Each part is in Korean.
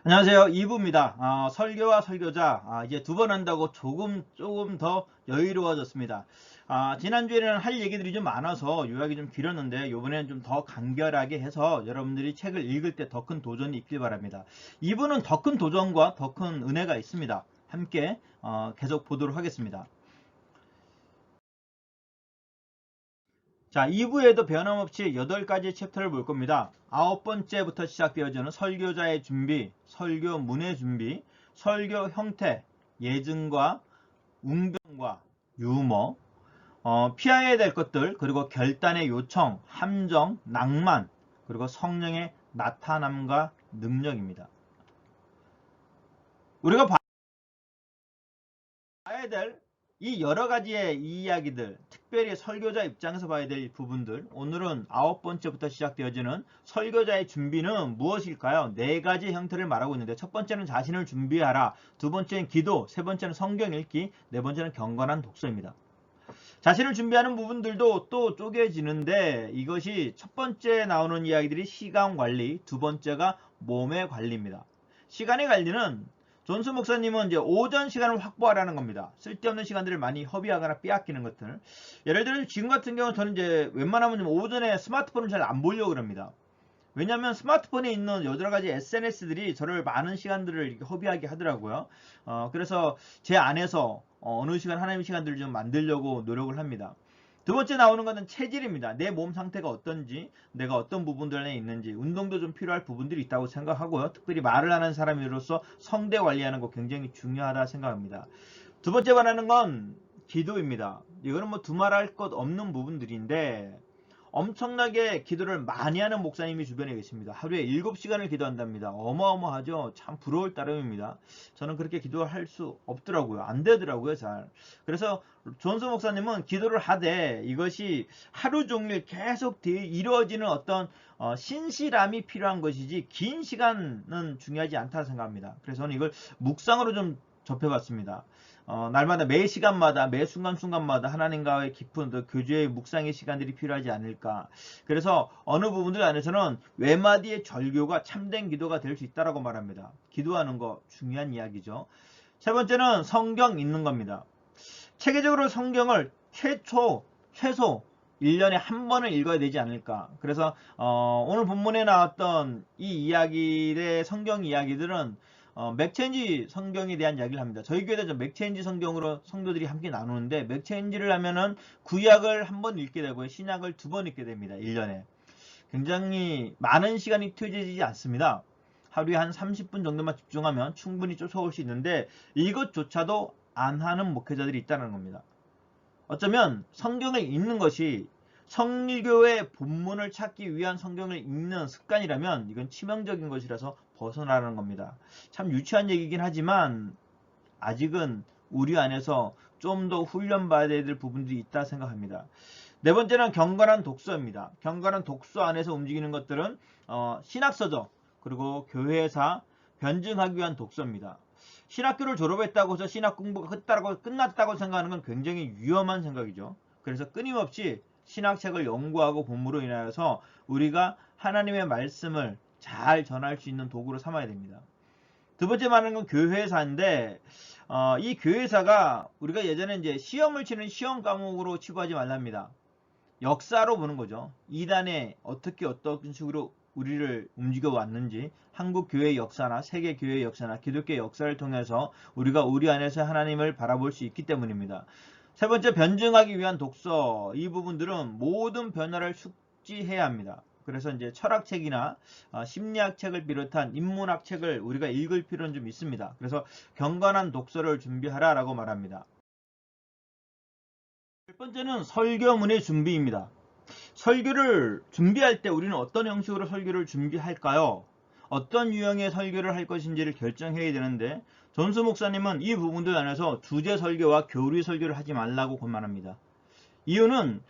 안녕하세요. 2부입니다. 설교와 설교자 이제 두 번 한다고 조금 더 여유로워졌습니다. 지난주에는 할 얘기들이 좀 많아서 요약이 좀 길었는데 이번에는 좀 더 간결하게 해서 여러분들이 책을 읽을 때 더 큰 도전이 있길 바랍니다. 2부는 더 큰 도전과 더 큰 은혜가 있습니다. 함께 계속 보도록 하겠습니다. 자, 2부에도 변함없이 8가지 챕터를 볼 겁니다. 9번째부터 시작되어지는 설교자의 준비, 설교문의 준비, 설교 형태, 예증과 웅변과 유머, 피해야 될 것들, 그리고 결단의 요청, 함정, 낭만, 그리고 성령의 나타남과 능력입니다. 우리가 봐야 될 이 여러 가지의 이야기들, 특별히 설교자 입장에서 봐야 될 부분들, 오늘은 9번째부터 시작되어지는 설교자의 준비는 무엇일까요? 4가지 형태를 말하고 있는데, 첫 번째는 자신을 준비하라, 두 번째는 기도, 세 번째는 성경 읽기, 네 번째는 경건한 독서입니다. 자신을 준비하는 부분들도 또 쪼개지는데, 이것이 첫 번째 나오는 이야기들이 시간 관리, 두 번째가 몸의 관리입니다. 시간의 관리는 존스 목사님은 이제 오전 시간을 확보하라는 겁니다. 쓸데없는 시간들을 많이 허비하거나 빼앗기는 것들. 예를 들어 지금 같은 경우는 저는 이제 웬만하면 좀 오전에 스마트폰을 잘 안 보려고 그럽니다. 왜냐하면 스마트폰에 있는 여러 가지 SNS들이 저를 많은 시간들을 허비하게 하더라고요. 그래서 제 안에서 어느 시간 하나님의 시간들을 좀 만들려고 노력을 합니다. 두 번째 나오는 것은 체질입니다. 내 몸 상태가 어떤지, 내가 어떤 부분들에 있는지, 운동도 좀 필요할 부분들이 있다고 생각하고요. 특별히 말을 하는 사람으로서 성대 관리하는 거 굉장히 중요하다 생각합니다. 두 번째 말하는 건 기도입니다. 이거는 뭐 두말할 것 없는 부분들인데, 엄청나게 기도를 많이 하는 목사님이 주변에 계십니다. 하루에 7시간을 기도한답니다. 어마어마하죠. 참 부러울 따름입니다. 저는 그렇게 기도할 수 없더라고요. 안 되더라고요, 잘. 그래서 존스 목사님은 기도를 하되 이것이 하루 종일 계속 이루어지는 어떤 신실함이 필요한 것이지 긴 시간은 중요하지 않다 생각합니다. 그래서 저는 이걸 묵상으로 좀 접해봤습니다. 날마다 매 시간마다 매 순간순간마다 하나님과의 깊은 교제의 묵상의 시간들이 필요하지 않을까. 그래서 어느 부분들 안에서는 외마디의 절교가 참된 기도가 될 수 있다라고 말합니다. 기도하는 거 중요한 이야기죠. 세 번째는 성경 읽는 겁니다. 체계적으로 성경을 최소 1년에 한 번은 읽어야 되지 않을까. 그래서 오늘 본문에 나왔던 이 이야기의 성경 이야기들은 맥체인지 성경에 대한 이야기를 합니다. 저희 교회도 맥체인지 성경으로 성도들이 함께 나누는데, 맥체인지를 하면은 구약을 한 번 읽게 되고요, 신약을 2번 읽게 됩니다. 1년에. 굉장히 많은 시간이 투여되지 않습니다. 하루에 한 30분 정도만 집중하면 충분히 쫓아올 수 있는데, 이것조차도 안 하는 목회자들이 있다는 겁니다. 어쩌면 성경을 읽는 것이 성리교의 본문을 찾기 위한 성경을 읽는 습관이라면 이건 치명적인 것이라서 벗어나라는 겁니다. 참 유치한 얘기긴 하지만 아직은 우리 안에서 좀 더 훈련받아야 될 부분들이 있다 생각합니다. 네 번째는 경건한 독서입니다. 경건한 독서 안에서 움직이는 것들은 신학서적, 그리고 교회사, 변증하기 위한 독서입니다. 신학교를 졸업했다고 해서 신학 공부가 끝났다고 생각하는 건 굉장히 위험한 생각이죠. 그래서 끊임없이 신학책을 연구하고 본무로 인하여서 우리가 하나님의 말씀을 잘 전할 수 있는 도구로 삼아야 됩니다. 두 번째 말하는 건 교회사인데, 이 교회사가 우리가 예전에 이제 시험을 치는 시험 과목으로 치부하지 말랍니다. 역사로 보는 거죠. 이단에 어떻게 어떤 식으로 우리를 움직여 왔는지, 한국 교회의 역사나 세계 교회의 역사나 기독교의 역사를 통해서 우리가 우리 안에서 하나님을 바라볼 수 있기 때문입니다. 세 번째, 변증하기 위한 독서. 이 부분들은 모든 변화를 숙지해야 합니다. 그래서 이제 철학책이나 심리학 책을 비롯한 인문학 책을 우리가 읽을 필요는 좀 있습니다. 그래서 경건한 독서를 준비하라라고 말합니다. 첫 번째는 설교문의 준비입니다. 설교를 준비할 때 우리는 어떤 형식으로 설교를 준비할까요? 어떤 유형의 설교를 할 것인지를 결정해야 되는데, 존스 목사님은 이 부분들 안에서 주제 설교와 교리 설교를 하지 말라고 권면합니다. 이유는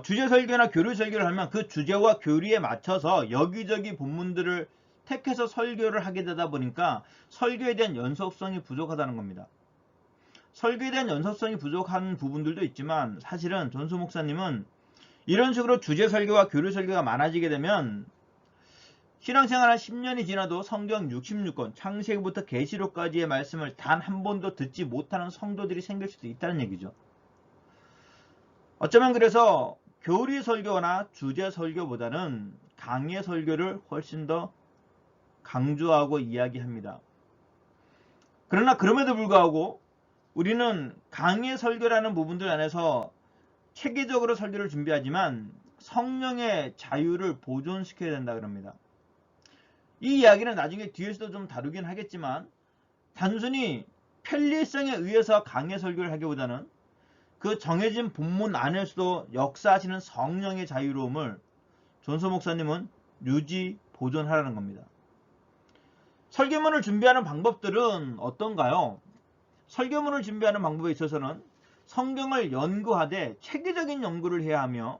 주제 설교나 교리 설교를 하면 그 주제와 교리에 맞춰서 여기저기 본문들을 택해서 설교를 하게 되다 보니까 설교에 대한 연속성이 부족하다는 겁니다. 설교에 대한 연속성이 부족한 부분들도 있지만, 사실은 존스 목사님은 이런 식으로 주제 설교와 교리 설교가 많아지게 되면 신앙생활 한 10년이 지나도 성경 66권, 창세기부터 계시록까지의 말씀을 단 한 번도 듣지 못하는 성도들이 생길 수도 있다는 얘기죠. 어쩌면 그래서 교리 설교나 주제 설교보다는 강의 설교를 훨씬 더 강조하고 이야기합니다. 그러나 그럼에도 불구하고 우리는 강의 설교라는 부분들 안에서 체계적으로 설교를 준비하지만 성령의 자유를 보존시켜야 된다 그럽니다. 이 이야기는 나중에 뒤에서도 좀 다루긴 하겠지만 단순히 편리성에 의해서 강의 설교를 하기보다는 그 정해진 본문 안에서도 역사하시는 성령의 자유로움을 존소 목사님은 유지 보존하라는 겁니다. 설교문을 준비하는 방법들은 어떤가요? 설교문을 준비하는 방법에 있어서는 성경을 연구하되 체계적인 연구를 해야 하며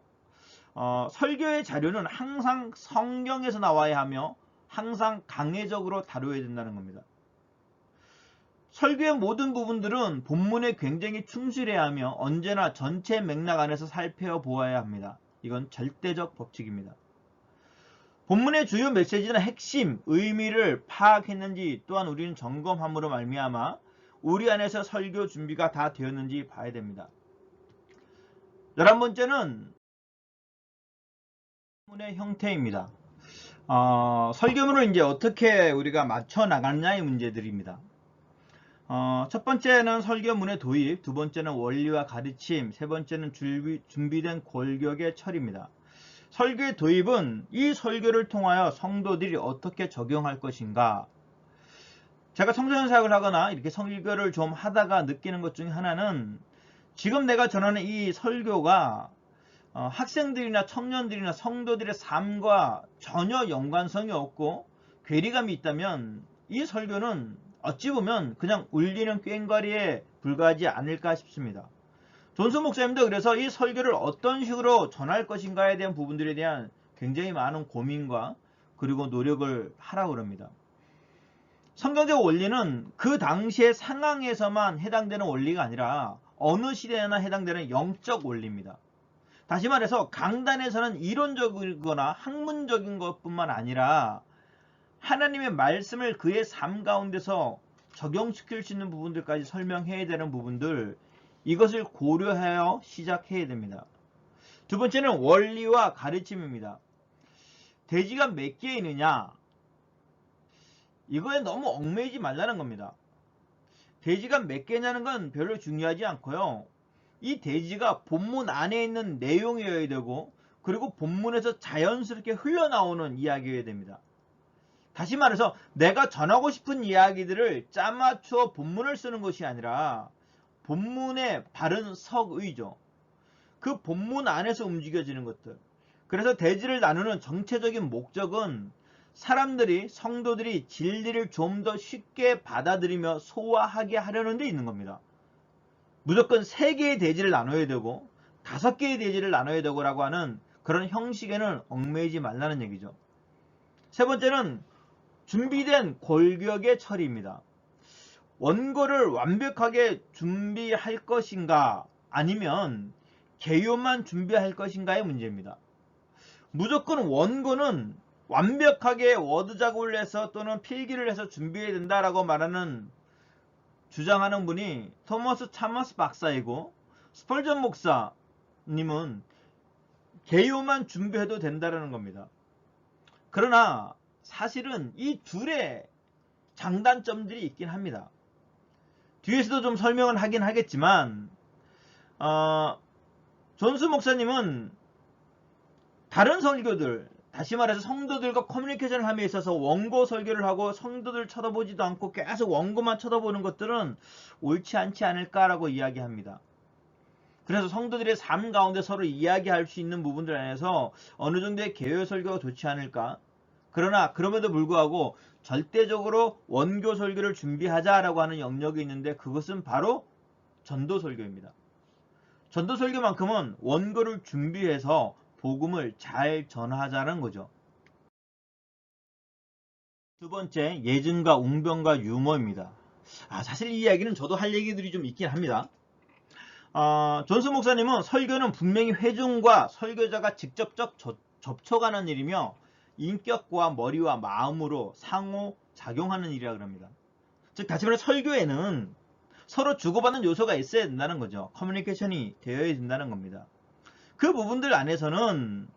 설교의 자료는 항상 성경에서 나와야 하며 항상 강해적으로 다뤄야 된다는 겁니다. 설교의 모든 부분들은 본문에 굉장히 충실해야 하며 언제나 전체 맥락 안에서 살펴보아야 합니다. 이건 절대적 법칙입니다. 본문의 주요 메시지나 핵심, 의미를 파악했는지 또한 우리는 점검함으로 말미암아 우리 안에서 설교 준비가 다 되었는지 봐야 됩니다. 11번째는 설교문의 형태입니다. 설교문을 이제 어떻게 우리가 맞춰 나가느냐의 문제들입니다. 첫 번째는 설교문의 도입, 두 번째는 원리와 가르침, 세 번째는 준비된 골격의 처리입니다. 설교의 도입은 이 설교를 통하여 성도들이 어떻게 적용할 것인가. 제가 청소년 사역을 하거나 이렇게 설교를 좀 하다가 느끼는 것 중에 하나는 지금 내가 전하는 이 설교가 학생들이나 청년들이나 성도들의 삶과 전혀 연관성이 없고 괴리감이 있다면 이 설교는 어찌 보면 그냥 울리는 꽹과리에 불과하지 않을까 싶습니다. 존스 목사님도 그래서 이 설교를 어떤 식으로 전할 것인가에 대한 부분들에 대한 굉장히 많은 고민과 그리고 노력을 하라고 합니다. 성경적 원리는 그 당시의 상황에서만 해당되는 원리가 아니라 어느 시대에나 해당되는 영적 원리입니다. 다시 말해서 강단에서는 이론적이거나 학문적인 것뿐만 아니라 하나님의 말씀을 그의 삶 가운데서 적용시킬 수 있는 부분들까지 설명해야 되는 부분들, 이것을 고려하여 시작해야 됩니다. 두 번째는 원리와 가르침입니다. 돼지가 몇 개 있느냐, 이거에 너무 얽매이지 말라는 겁니다. 돼지가 몇 개냐는 건 별로 중요하지 않고요. 이 돼지가 본문 안에 있는 내용이어야 되고 그리고 본문에서 자연스럽게 흘러나오는 이야기여야 됩니다. 다시 말해서 내가 전하고 싶은 이야기들을 짜맞춰 본문을 쓰는 것이 아니라 본문의 바른 석의죠. 그 본문 안에서 움직여지는 것들. 그래서 돼지를 나누는 정체적인 목적은 사람들이, 성도들이 진리를 좀 더 쉽게 받아들이며 소화하게 하려는 데 있는 겁니다. 무조건 3개의 돼지를 나눠야 되고 5개의 돼지를 나눠야 되고 라고 하는 그런 형식에는 얽매이지 말라는 얘기죠. 세 번째는 준비된 골격의 처리입니다. 원고를 완벽하게 준비할 것인가 아니면 개요만 준비할 것인가의 문제입니다. 무조건 원고는 완벽하게 워드 작업을 해서 또는 필기를 해서 준비해야 된다라고 말하는 주장하는 분이 토머스 차머스 박사이고, 스펄전 목사님은 개요만 준비해도 된다라는 겁니다. 그러나 사실은 이 둘의 장단점들이 있긴 합니다. 뒤에서도 좀 설명을 하긴 하겠지만 존스 목사님은 다른 설교들, 다시 말해서 성도들과 커뮤니케이션을 함에 있어서 원고 설교를 하고 성도들 쳐다보지도 않고 계속 원고만 쳐다보는 것들은 옳지 않지 않을까라고 이야기합니다. 그래서 성도들의 삶 가운데 서로 이야기할 수 있는 부분들 안에서 어느 정도의 개요 설교가 좋지 않을까. 그러나 그럼에도 불구하고 절대적으로 원교 설교를 준비하자라고 하는 영역이 있는데 그것은 바로 전도 설교입니다. 전도 설교만큼은 원고를 준비해서 복음을 잘 전하자는 거죠. 두 번째, 예증과 웅변과 유머입니다. 사실 이 이야기는 저도 할 얘기들이 좀 있긴 합니다. 존스 목사님은 설교는 분명히 회중과 설교자가 직접적 접촉하는 일이며 인격과 머리와 마음으로 상호작용하는 일이라 그럽니다. 즉 다시 말해 설교에는 서로 주고받는 요소가 있어야 된다는 거죠. 커뮤니케이션이 되어야 된다는 겁니다. 그 부분들 안에서는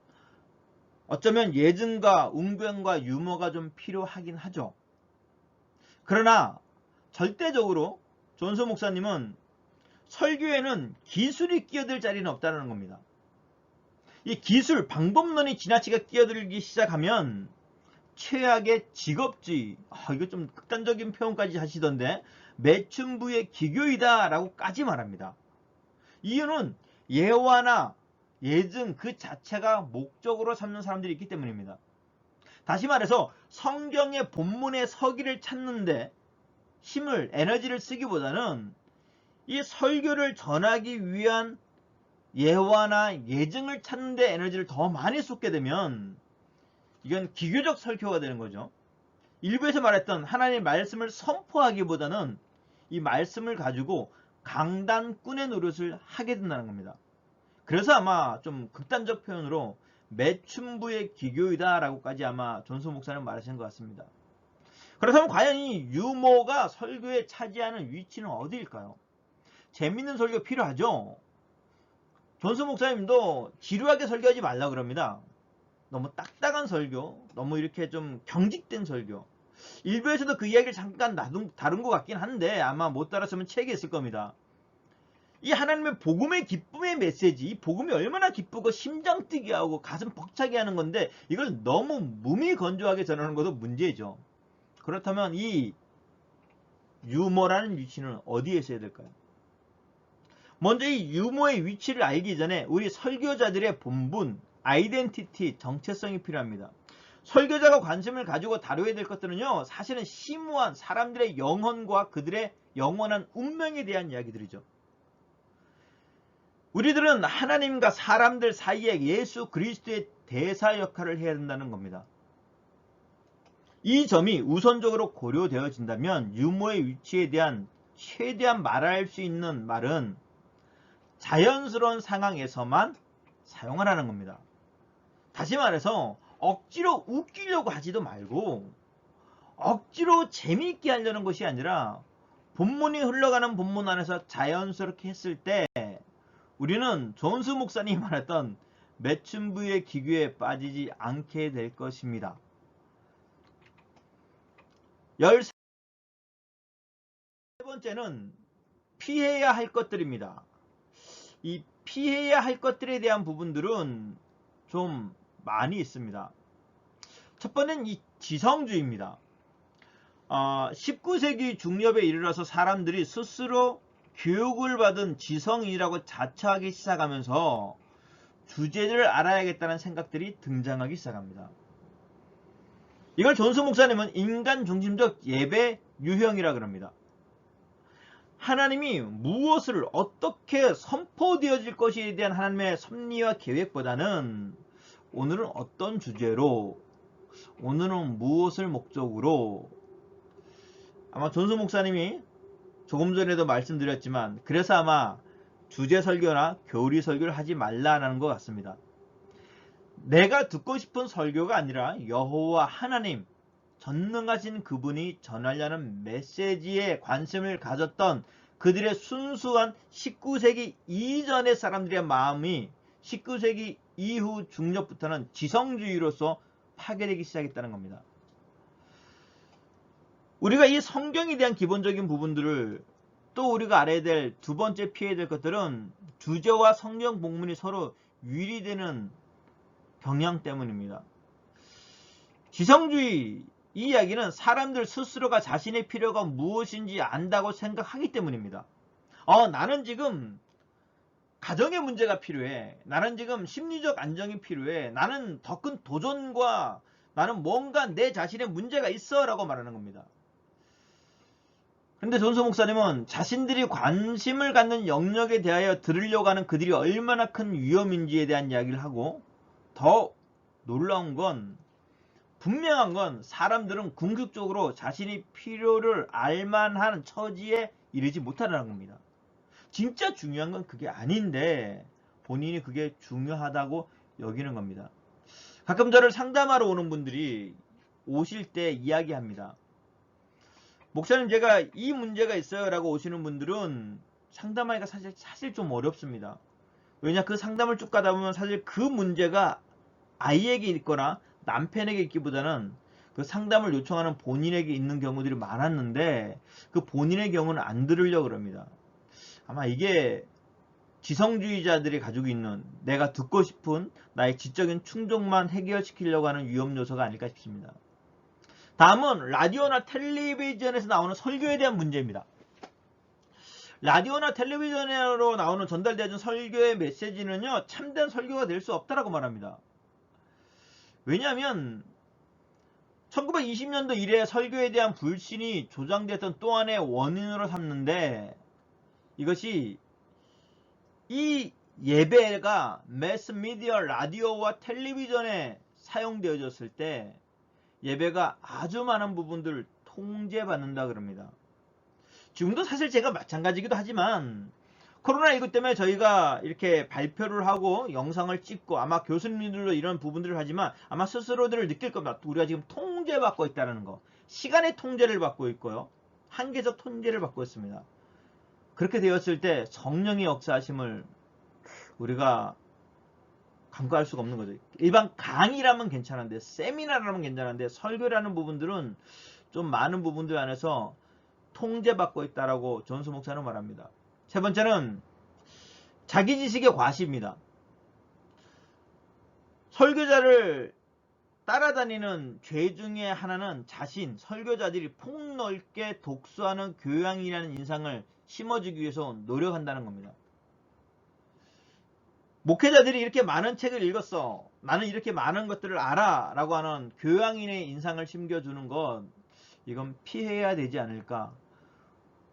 어쩌면 예증과 웅변과 유머가 좀 필요하긴 하죠. 그러나 절대적으로 존스 목사님은 설교에는 기술이 끼어들 자리는 없다는 겁니다. 이 기술, 방법론이 지나치게 끼어들기 시작하면 최악의 직업주의, 이거 좀 극단적인 표현까지 하시던데 매춘부의 기교이다 라고까지 말합니다. 이유는 예화나 예증 그 자체가 목적으로 삼는 사람들이 있기 때문입니다. 다시 말해서 성경의 본문의 서기를 찾는데 힘을, 에너지를 쓰기보다는 이 설교를 전하기 위한 예화나 예증을 찾는 데 에너지를 더 많이 쏟게 되면 이건 기교적 설교가 되는 거죠. 일부에서 말했던 하나님의 말씀을 선포하기보다는 이 말씀을 가지고 강단꾼의 노릇을 하게 된다는 겁니다. 그래서 아마 좀 극단적 표현으로 매춘부의 기교이다 라고까지 아마 존스 목사는 말하시는 것 같습니다. 그렇다면 과연 이 유머가 설교에 차지하는 위치는 어디일까요? 재밌는 설교 필요하죠. 존스 목사님도 지루하게 설교하지 말라 그럽니다. 너무 딱딱한 설교, 너무 이렇게 좀 경직된 설교. 일부에서도 그 이야기를 잠깐 다룬 것 같긴 한데 아마 못 따랐으면 책에 있을 겁니다. 이 하나님의 복음의 기쁨의 메시지, 이 복음이 얼마나 기쁘고 심장 뛰게 하고 가슴 벅차게 하는 건데 이걸 너무 무미건조하게 전하는 것도 문제죠. 그렇다면 이 유머라는 위치는 어디에 있어야 될까요? 먼저 이 유머의 위치를 알기 전에 우리 설교자들의 본분, 아이덴티티, 정체성이 필요합니다. 설교자가 관심을 가지고 다뤄야 될 것들은요, 사실은 심오한 사람들의 영혼과 그들의 영원한 운명에 대한 이야기들이죠. 우리들은 하나님과 사람들 사이에 예수 그리스도의 대사 역할을 해야 된다는 겁니다. 이 점이 우선적으로 고려되어진다면 유머의 위치에 대한 최대한 말할 수 있는 말은 자연스러운 상황에서만 사용하라는 겁니다. 다시 말해서 억지로 웃기려고 하지도 말고 억지로 재미있게 하려는 것이 아니라 본문이 흘러가는 본문 안에서 자연스럽게 했을 때 우리는 존스 목사님이 말했던 매춘부의 기교에 빠지지 않게 될 것입니다. 13번째는 피해야 할 것들입니다. 이 피해야 할 것들에 대한 부분들은 좀 많이 있습니다. 첫 번째는 이 지성주의입니다. 19세기 중엽에 이르러서 사람들이 스스로 교육을 받은 지성인이라고 자처하기 시작하면서 주제를 알아야겠다는 생각들이 등장하기 시작합니다. 이걸 존스 목사님은 인간 중심적 예배 유형이라 그럽니다. 하나님이 무엇을 어떻게 선포되어질 것에 대한 하나님의 섭리와 계획보다는 오늘은 어떤 주제로, 오늘은 무엇을 목적으로, 아마 존스 목사님이 조금 전에도 말씀드렸지만 그래서 아마 주제 설교나 교리 설교를 하지 말라는 것 같습니다. 내가 듣고 싶은 설교가 아니라 여호와 하나님, 전능하신 그분이 전하려는 메시지에 관심을 가졌던 그들의 순수한 19세기 이전의 사람들의 마음이 19세기 이후 중엽부터는 지성주의로서 파괴되기 시작했다는 겁니다. 우리가 이 성경에 대한 기본적인 부분들을 또 우리가 알아야 될 두 번째 피해야 될 것들은 주제와 성경 본문이 서로 위리되는 경향 때문입니다. 지성주의 이 이야기는 사람들 스스로가 자신의 필요가 무엇인지 안다고 생각하기 때문입니다. 나는 지금 가정의 문제가 필요해. 나는 지금 심리적 안정이 필요해. 나는 더 큰 도전과 나는 뭔가 내 자신의 문제가 있어 라고 말하는 겁니다. 그런데 존스 목사님은 자신들이 관심을 갖는 영역에 대하여 들으려고 하는 그들이 얼마나 큰 위험인지에 대한 이야기를 하고 더 놀라운 건 분명한 건 사람들은 궁극적으로 자신이 필요를 알만한 처지에 이르지 못하는 겁니다. 진짜 중요한 건 그게 아닌데 본인이 그게 중요하다고 여기는 겁니다. 가끔 저를 상담하러 오는 분들이 오실 때 이야기합니다. 목사님, 제가 이 문제가 있어요 라고 오시는 분들은 상담하기가 사실 좀 어렵습니다. 왜냐, 그 상담을 쭉 가다 보면 사실 그 문제가 아이에게 있거나 남편에게 있기보다는 그 상담을 요청하는 본인에게 있는 경우들이 많았는데, 그 본인의 경우는 안 들으려고 그럽니다. 아마 이게 지성주의자들이 가지고 있는, 내가 듣고 싶은 나의 지적인 충족만 해결시키려고 하는 위험 요소가 아닐까 싶습니다. 다음은 라디오나 텔레비전에서 나오는 설교에 대한 문제입니다. 라디오나 텔레비전으로 나오는 전달되어진 설교의 메시지는요, 참된 설교가 될 수 없다라고 말합니다. 왜냐하면 1920년도 이래 설교에 대한 불신이 조장됐던 또 하나의 원인으로 삼는데, 이것이 이 예배가 매스미디어 라디오와 텔레비전에 사용되어졌을 때 예배가 아주 많은 부분들을 통제받는다 그럽니다. 지금도 사실 제가 마찬가지기도 하지만 코로나19 때문에 저희가 이렇게 발표를 하고 영상을 찍고 아마 교수님들도 이런 부분들을 하지만 아마 스스로들을 느낄 겁니다. 우리가 지금 통제받고 있다는 거. 시간의 통제를 받고 있고요. 한계적 통제를 받고 있습니다. 그렇게 되었을 때 성령의 역사하심을 우리가 간과할 수가 없는 거죠. 일반 강의라면 괜찮은데, 세미나라면 괜찮은데, 설교라는 부분들은 좀 많은 부분들 안에서 통제받고 있다라고 존스 목사는 말합니다. 세 번째는 자기 지식의 과시입니다. 설교자를 따라다니는 죄 중에 하나는 설교자들이 폭넓게 독서하는 교양이라는 인상을 심어주기 위해서 노력한다는 겁니다. 목회자들이 이렇게 많은 책을 읽었어, 나는 이렇게 많은 것들을 알아 라고 하는 교양인의 인상을 심겨주는 건 이건 피해야 되지 않을까.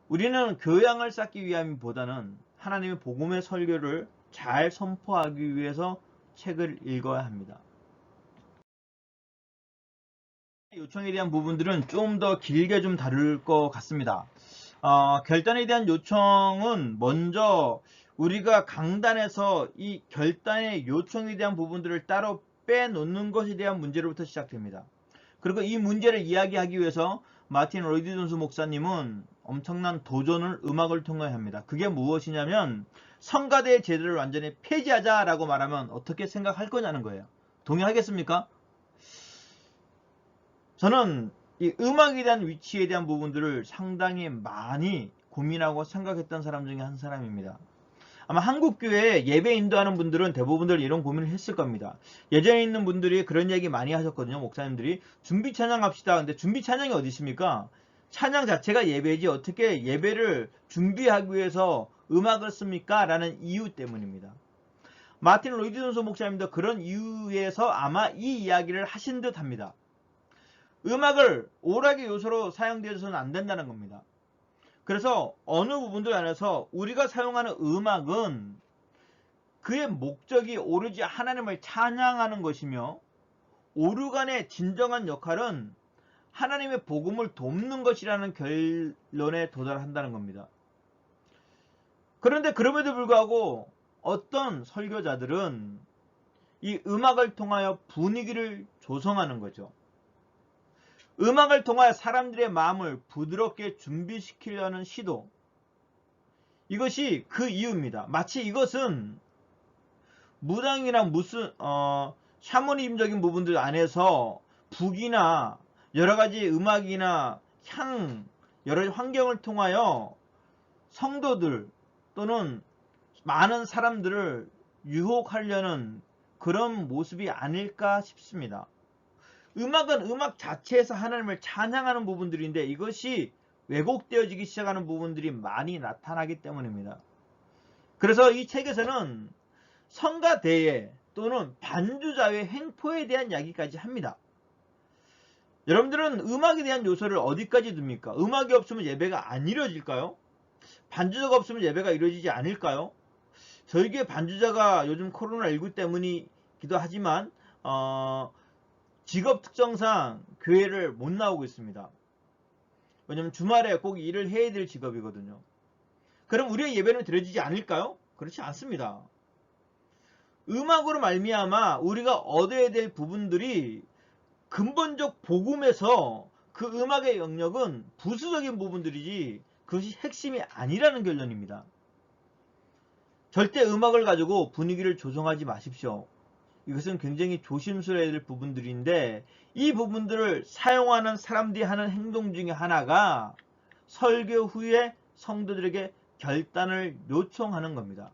우리는 교양을 쌓기 위함보다는 하나님의 복음의 설교를 잘 선포하기 위해서 책을 읽어야 합니다. 요청에 대한 부분들은 좀 더 길게 좀 다룰 것 같습니다. 결단에 대한 요청은 먼저 우리가 강단에서 이 결단의 요청에 대한 부분들을 따로 빼놓는 것에 대한 문제로부터 시작됩니다. 그리고 이 문제를 이야기하기 위해서 마틴 로이드 존스 목사님은 엄청난 도전을 음악을 통해 합니다. 그게 무엇이냐면 성가대의 제도를 완전히 폐지하자라고 말하면 어떻게 생각할 거냐는 거예요. 동의하겠습니까? 저는 이 음악에 대한 위치에 대한 부분들을 상당히 많이 고민하고 생각했던 사람 중에 한 사람입니다. 아마 한국교회에 예배 인도하는 분들은 대부분들 이런 고민을 했을 겁니다. 예전에 있는 분들이 그런 얘기 많이 하셨거든요. 목사님들이 준비 찬양합시다. 근데 준비 찬양이 어디 있습니까? 찬양 자체가 예배지 어떻게 예배를 준비하기 위해서 음악을 씁니까? 라는 이유 때문입니다. 마틴 로이드 존스 목사님도 그런 이유에서 아마 이 이야기를 하신 듯 합니다. 음악을 오락의 요소로 사용되어서는 안 된다는 겁니다. 그래서 어느 부분들 안에서 우리가 사용하는 음악은 그의 목적이 오로지 하나님을 찬양하는 것이며, 오르간의 진정한 역할은 하나님의 복음을 돕는 것이라는 결론에 도달한다는 겁니다. 그런데 그럼에도 불구하고 어떤 설교자들은 이 음악을 통하여 분위기를 조성하는 거죠. 음악을 통하여 사람들의 마음을 부드럽게 준비시키려는 시도, 이것이 그 이유입니다. 마치 이것은 무당이나 무슨 샤머니즘적인 부분들 안에서 북이나 여러가지 음악이나 여러 환경을 통하여 성도들 또는 많은 사람들을 유혹하려는 그런 모습이 아닐까 싶습니다. 음악은 음악 자체에서 하나님을 찬양하는 부분들인데 이것이 왜곡되어지기 시작하는 부분들이 많이 나타나기 때문입니다. 그래서 이 책에서는 성가대회 또는 반주자의 횡포에 대한 이야기까지 합니다. 여러분들은 음악에 대한 요소를 어디까지 둡니까? 음악이 없으면 예배가 안 이루어질까요? 반주자가 없으면 예배가 이루어지지 않을까요? 저희 교회 반주자가 요즘 코로나19 때문이기도 하지만 직업 특성상 교회를 못 나오고 있습니다. 왜냐면 주말에 꼭 일을 해야 될 직업이거든요. 그럼 우리의 예배는 드려지지 않을까요? 그렇지 않습니다. 음악으로 말미암아 우리가 얻어야 될 부분들이 근본적 복음에서 그 음악의 영역은 부수적인 부분들이지 그것이 핵심이 아니라는 결론입니다. 절대 음악을 가지고 분위기를 조성하지 마십시오. 이것은 굉장히 조심스러워야 될 부분들인데 이 부분들을 사용하는 사람들이 하는 행동 중에 하나가 설교 후에 성도들에게 결단을 요청하는 겁니다.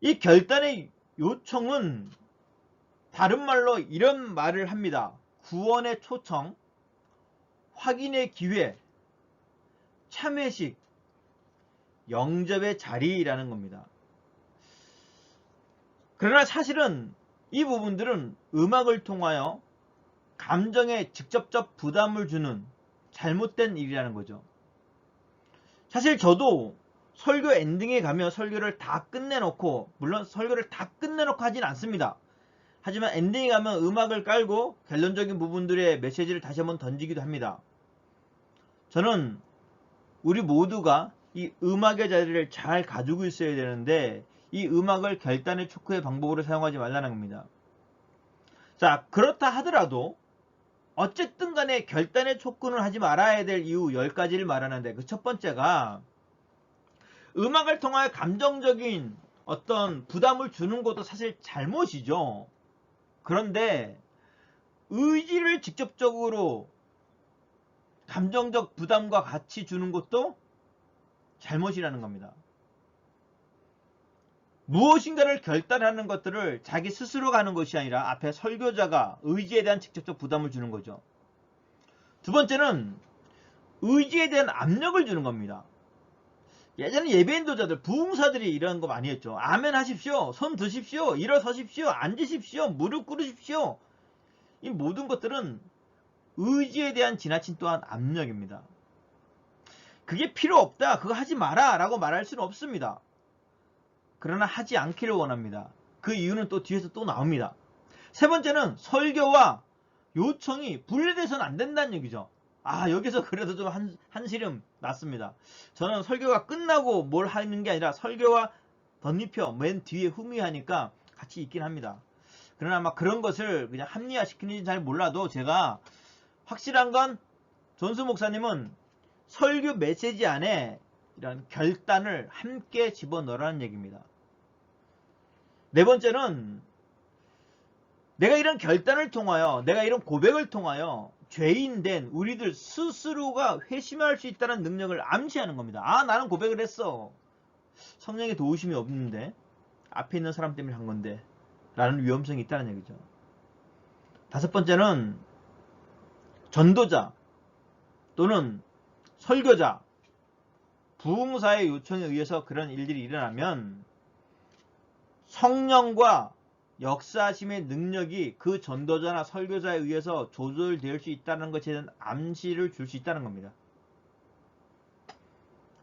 이 결단의 요청은 다른 말로 이런 말을 합니다. 구원의 초청, 확인의 기회, 참회식, 영접의 자리라는 겁니다. 그러나 사실은 이 부분들은 음악을 통하여 감정에 직접적 부담을 주는 잘못된 일이라는 거죠. 사실 저도 설교 엔딩에 가면 설교를 다 끝내놓고, 물론 설교를 다 끝내놓고 하진 않습니다. 하지만 엔딩에 가면 음악을 깔고 결론적인 부분들의 메시지를 다시 한번 던지기도 합니다. 저는 우리 모두가 이 음악의 자리를 잘 가지고 있어야 되는데 이 음악을 결단의 촉구의 방법으로 사용하지 말라는 겁니다. 자, 그렇다 하더라도 어쨌든 간에 결단의 촉구는 하지 말아야 될 이유 10가지를 말하는데 그 첫 번째가 음악을 통하여 감정적인 어떤 부담을 주는 것도 사실 잘못이죠. 그런데 의지를 직접적으로 감정적 부담과 같이 주는 것도 잘못이라는 겁니다. 무엇인가를 결단하는 것들을 자기 스스로가 하는 것이 아니라 앞에 설교자가 의지에 대한 직접적 부담을 주는 거죠. 두 번째는 의지에 대한 압력을 주는 겁니다. 예전에 예배인도자들, 부흥사들이 이런 거 많이 했죠. 아멘 하십시오. 손 드십시오. 일어서십시오. 앉으십시오. 무릎 꿇으십시오. 이 모든 것들은 의지에 대한 지나친 또한 압력입니다. 그게 필요 없다. 그거 하지 마라. 라고 말할 수는 없습니다. 그러나 하지 않기를 원합니다. 그 이유는 또 뒤에서 또 나옵니다. 세 번째는 설교와 요청이 분리돼서는 안 된다는 얘기죠. 아, 여기서 그래도 좀 한시름 났습니다. 저는 설교가 끝나고 뭘 하는 게 아니라 설교와 덧입혀 맨 뒤에 후미하니까 같이 있긴 합니다. 그러나 막 그런 것을 그냥 합리화시키는지 잘 몰라도 제가 확실한 건 존스 목사님은 설교 메시지 안에 이런 결단을 함께 집어넣으라는 얘기입니다. 네 번째는 내가 이런 결단을 통하여, 내가 이런 고백을 통하여 죄인된 우리들 스스로가 회심할 수 있다는 능력을 암시하는 겁니다. 아, 나는 고백을 했어. 성령의 도우심이 없는데 앞에 있는 사람 때문에 한 건데 라는 위험성이 있다는 얘기죠. 다섯 번째는 전도자 또는 설교자, 부흥사의 요청에 의해서 그런 일들이 일어나면 성령과 역사심의 능력이 그 전도자나 설교자에 의해서 조절될 수 있다는 것에 대한 암시를 줄 수 있다는 겁니다.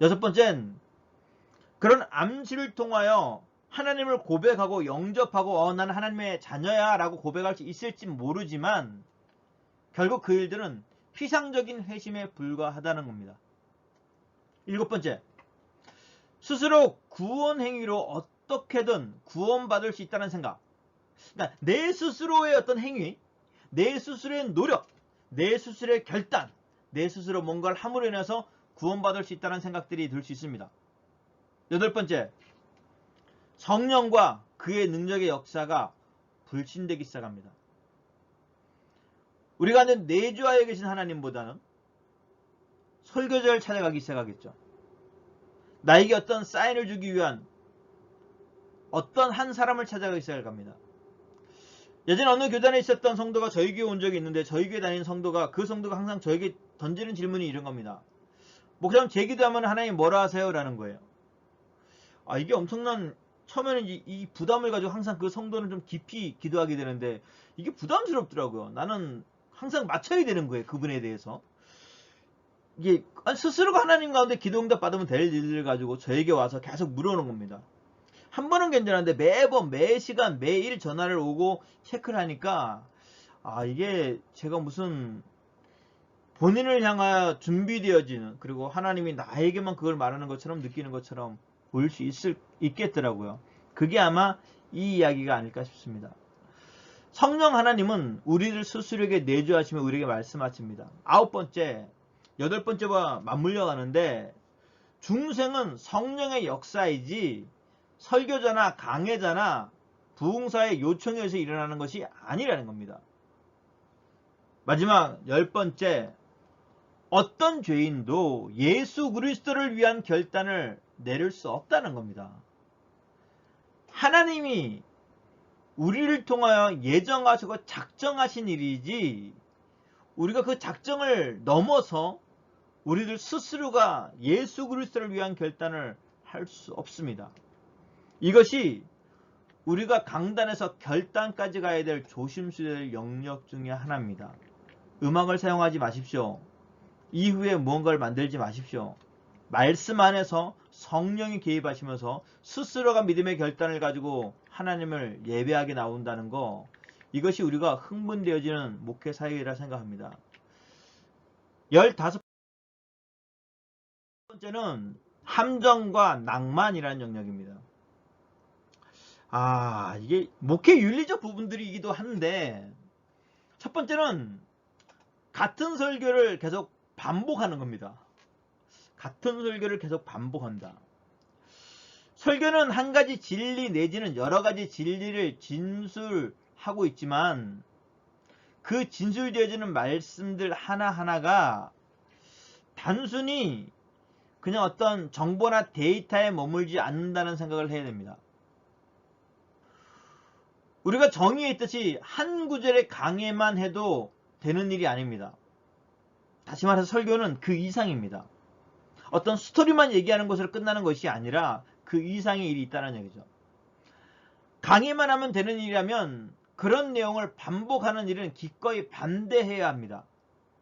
여섯 번째는 그런 암시를 통하여 하나님을 고백하고 영접하고 나는 하나님의 자녀야 라고 고백할 수 있을지 모르지만 결국 그 일들은 피상적인 회심에 불과하다는 겁니다. 일곱 번째, 스스로 구원 행위로 어떻게든 구원받을 수 있다는 생각. 그러니까 내 스스로의 어떤 행위, 내 스스로의 노력, 내 스스로의 결단, 내 스스로 뭔가를 함으로 인해서 구원받을 수 있다는 생각들이 들 수 있습니다. 여덟 번째, 성령과 그의 능력의 역사가 불신되기 시작합니다. 우리가 아는 내주하에 계신 하나님보다는 설교자를 찾아가기 시작하겠죠. 나에게 어떤 사인을 주기 위한 어떤 한 사람을 찾아가기 시작할 겁니다. 예전에 어느 교단에 있었던 성도가 저희 교회 온 적이 있는데 저희 교회 다니는 성도가 그 성도가 항상 저에게 던지는 질문이 이런 겁니다. 목사님 제 기도하면 하나님 뭐라 하세요? 라는 거예요. 아, 이게 엄청난 처음에는 이 부담을 가지고 항상 그 성도는 좀 깊이 기도하게 되는데 이게 부담스럽더라고요. 나는 항상 맞춰야 되는 거예요. 그분에 대해서. 이게 스스로가 하나님 가운데 기도응답 받으면 될 일을 가지고 저에게 와서 계속 물어오는 겁니다. 한 번은 괜찮은데 매번 매시간 매일 전화를 오고 체크를 하니까 아, 이게 제가 무슨 본인을 향하여 준비되어지는, 그리고 하나님이 나에게만 그걸 말하는 것처럼 느끼는 것처럼 보일 수 있겠더라고요. 그게 아마 이 이야기가 아닐까 싶습니다. 성령 하나님은 우리를 스스로에게 내주하시며 우리에게 말씀하십니다. 9번째, 8번째와 맞물려 가는데 중생은 성령의 역사이지 설교자나 강해자나 부흥사의 요청에 의해서 일어나는 것이 아니라는 겁니다. 마지막 10번째, 어떤 죄인도 예수 그리스도를 위한 결단을 내릴 수 없다는 겁니다. 하나님이 우리를 통하여 예정하시고 작정하신 일이지 우리가 그 작정을 넘어서 우리들 스스로가 예수 그리스도를 위한 결단을 할 수 없습니다. 이것이 우리가 강단에서 결단까지 가야 될 조심스러워야 될 영역 중에 하나입니다. 음악을 사용하지 마십시오. 이후에 무언가를 만들지 마십시오. 말씀 안에서 성령이 개입하시면서 스스로가 믿음의 결단을 가지고 하나님을 예배하게 나온다는 거, 이것이 우리가 흥분되어지는 목회 사역이라 생각합니다. 15번째는 함정과 낭만이라는 영역입니다. 이게 목회 윤리적 부분들이기도 한데, 첫 번째는 같은 설교를 계속 반복하는 겁니다. 같은 설교를 계속 반복한다. 설교는 한 가지 진리 내지는 여러 가지 진리를 진술하고 있지만 그 진술되어지는 말씀들 하나하나가 단순히 그냥 어떤 정보나 데이터에 머물지 않는다는 생각을 해야 됩니다. 우리가 정의에 있듯이 한 구절의 강해만 해도 되는 일이 아닙니다. 다시 말해서 설교는 그 이상입니다. 어떤 스토리만 얘기하는 것으로 끝나는 것이 아니라 그 이상의 일이 있다는 얘기죠. 강의만 하면 되는 일이라면 그런 내용을 반복하는 일은 기꺼이 반대해야 합니다.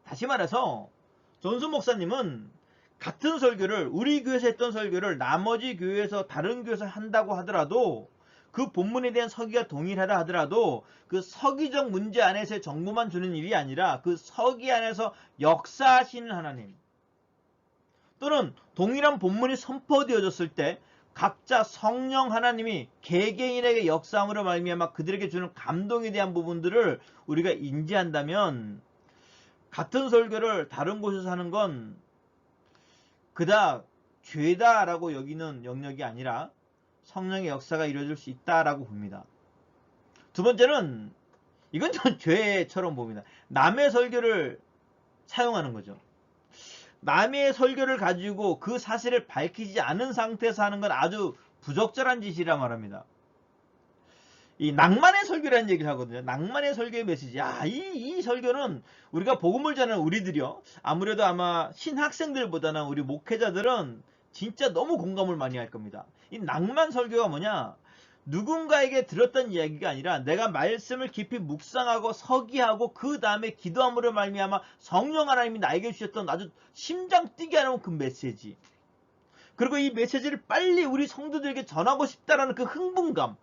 다시 말해서 존수 목사님은 같은 설교를, 우리 교회에서 했던 설교를 나머지 교회에서 다른 교회에서 한다고 하더라도 그 본문에 대한 서기가 동일하다 하더라도 그 서기적 문제 안에서의 정보만 주는 일이 아니라 그 서기 안에서 역사하시는 하나님, 또는 동일한 본문이 선포되어졌을 때 각자 성령 하나님이 개개인에게 역사함으로 말미암아 그들에게 주는 감동에 대한 부분들을 우리가 인지한다면 같은 설교를 다른 곳에서 하는 건 그닥 죄다라고 여기는 영역이 아니라 성령의 역사가 이루어질 수 있다라고 봅니다. 두 번째는 이건 좀 죄처럼 봅니다. 남의 설교를 사용하는 거죠. 남의 설교를 가지고 그 사실을 밝히지 않은 상태에서 하는 건 아주 부적절한 짓이라 말합니다. 이 낭만의 설교라는 얘기를 하거든요. 낭만의 설교의 메시지. 이 설교는 우리가 복음을 전하는 우리들이요, 아무래도 아마 신학생들보다는 우리 목회자들은 진짜 너무 공감을 많이 할 겁니다. 이 낭만 설교가 뭐냐? 누군가에게 들었던 이야기가 아니라 내가 말씀을 깊이 묵상하고 서기하고 그 다음에 기도함으로 말미암아 성령 하나님이 나에게 주셨던 아주 심장 뛰게 하는 그 메시지, 그리고 이 메시지를 빨리 우리 성도들에게 전하고 싶다라는 그 흥분감,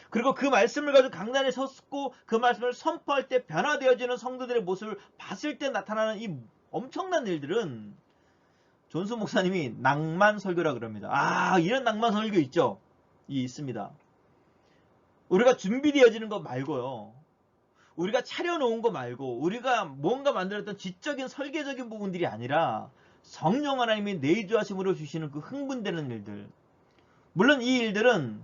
그리고 그 말씀을 가지고 강단에 섰고 그 말씀을 선포할 때 변화되어지는 성도들의 모습을 봤을 때 나타나는 이 엄청난 일들은 존수 목사님이 낭만 설교라 그럽니다. 이런 낭만 설교 있죠? 있습니다. 우리가 준비되어지는 것 말고요, 우리가 차려놓은 거 말고, 우리가 뭔가 만들었던 지적인 설계적인 부분들이 아니라 성령 하나님이 내주하심으로 주시는 그 흥분되는 일들, 물론 이 일들은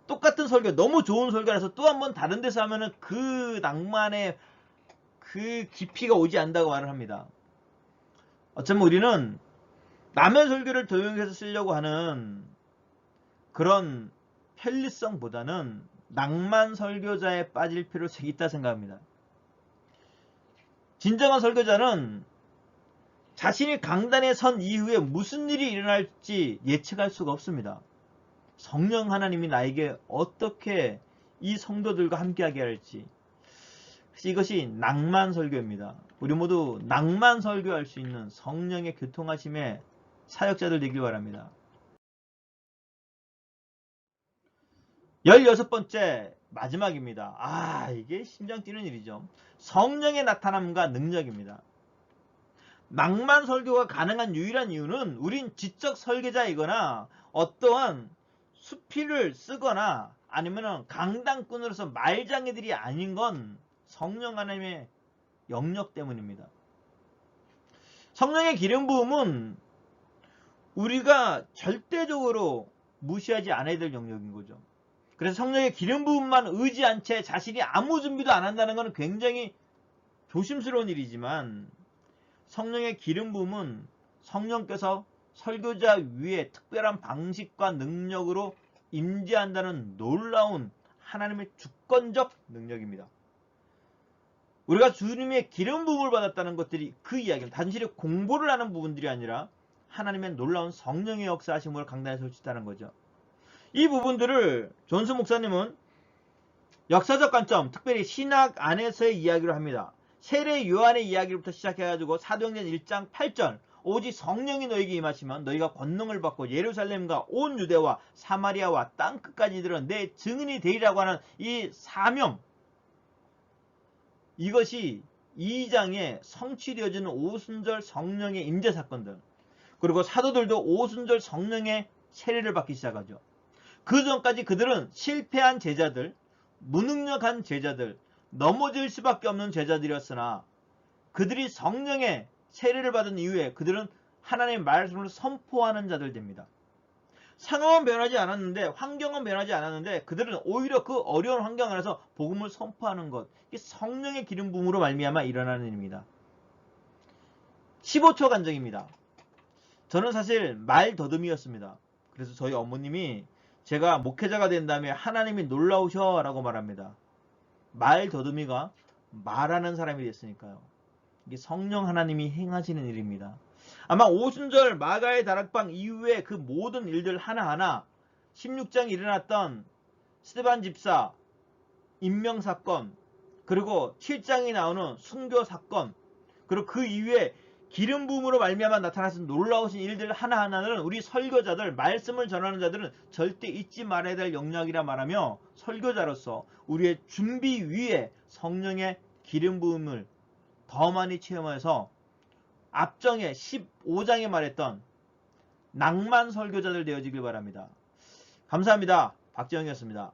똑같은 설교, 너무 좋은 설교라서 또 한 번 다른 데서 하면은 그 낭만의 그 깊이가 오지 않는다고 말을 합니다. 어쩌면 우리는 남의 설교를 도용해서 쓰려고 하는 그런 편리성보다는 낭만 설교자에 빠질 필요성이 있다 생각합니다. 진정한 설교자는 자신이 강단에 선 이후에 무슨 일이 일어날지 예측할 수가 없습니다. 성령 하나님이 나에게 어떻게 이 성도들과 함께하게 할지, 이것이 낭만 설교입니다. 우리 모두 낭만 설교할 수 있는 성령의 교통하심의 사역자들 되길 바랍니다. 16번째, 마지막입니다. 이게 심장 뛰는 일이죠. 성령의 나타남과 능력입니다. 낭만 설교가 가능한 유일한 이유는 우린 지적 설계자이거나 어떠한 수필을 쓰거나 아니면은 강당꾼으로서 말장애들이 아닌 건 성령 하나님의 영역 때문입니다. 성령의 기름 부음은 우리가 절대적으로 무시하지 않아야 될 영역인 거죠. 그래서 성령의 기름 부음만 의지한 채 자신이 아무 준비도 안 한다는 것은 굉장히 조심스러운 일이지만, 성령의 기름 부음은 성령께서 설교자 위에 특별한 방식과 능력으로 임재한다는 놀라운 하나님의 주권적 능력입니다. 우리가 주님의 기름 부음을 받았다는 것들이 그 이야기는 단순히 공부를 하는 부분들이 아니라 하나님의 놀라운 성령의 역사하심을 강단에 설치했다는 거죠. 이 부분들을 존스 목사님은 역사적 관점, 특별히 신학 안에서의 이야기를 합니다. 세례 요한의 이야기부터 시작해가지고 사도행전 1장 8절, 오직 성령이 너에게 임하시면 너희가 권능을 받고 예루살렘과 온 유대와 사마리아와 땅끝까지 이르러 내 증인이 되리라고 하는 이 사명, 이것이 2장에 성취되어지는 오순절 성령의 임재 사건들, 그리고 사도들도 오순절 성령의 세례를 받기 시작하죠. 그 전까지 그들은 실패한 제자들, 무능력한 제자들, 넘어질 수밖에 없는 제자들이었으나 그들이 성령의 세례를 받은 이후에 그들은 하나님의 말씀을 선포하는 자들 됩니다. 상황은 변하지 않았는데, 환경은 변하지 않았는데 그들은 오히려 그 어려운 환경 안에서 복음을 선포하는 것, 이게 성령의 기름 부음으로 말미암아 일어나는 일입니다. 15초 간증입니다. 저는 사실 말 더듬이였습니다. 그래서 저희 어머님이 제가 목회자가 된 다음에 하나님이 놀라우셔 라고 말합니다. 말 더듬이가 말하는 사람이 됐으니까요. 이게 성령 하나님이 행하시는 일입니다. 아마 오순절 마가의 다락방 이후에 그 모든 일들 하나하나, 16장에 일어났던 스데반 집사 임명사건, 그리고 7장에 나오는 순교 사건, 그리고 그 이후에 기름 부음으로 말미암아 나타나신 놀라우신 일들 하나하나는 우리 설교자들, 말씀을 전하는 자들은 절대 잊지 말아야 될 영역이라 말하며, 설교자로서 우리의 준비 위에 성령의 기름 부음을 더 많이 체험해서 앞정에 15장에 말했던 낭만 설교자들 되어지길 바랍니다. 감사합니다. 박재영이었습니다.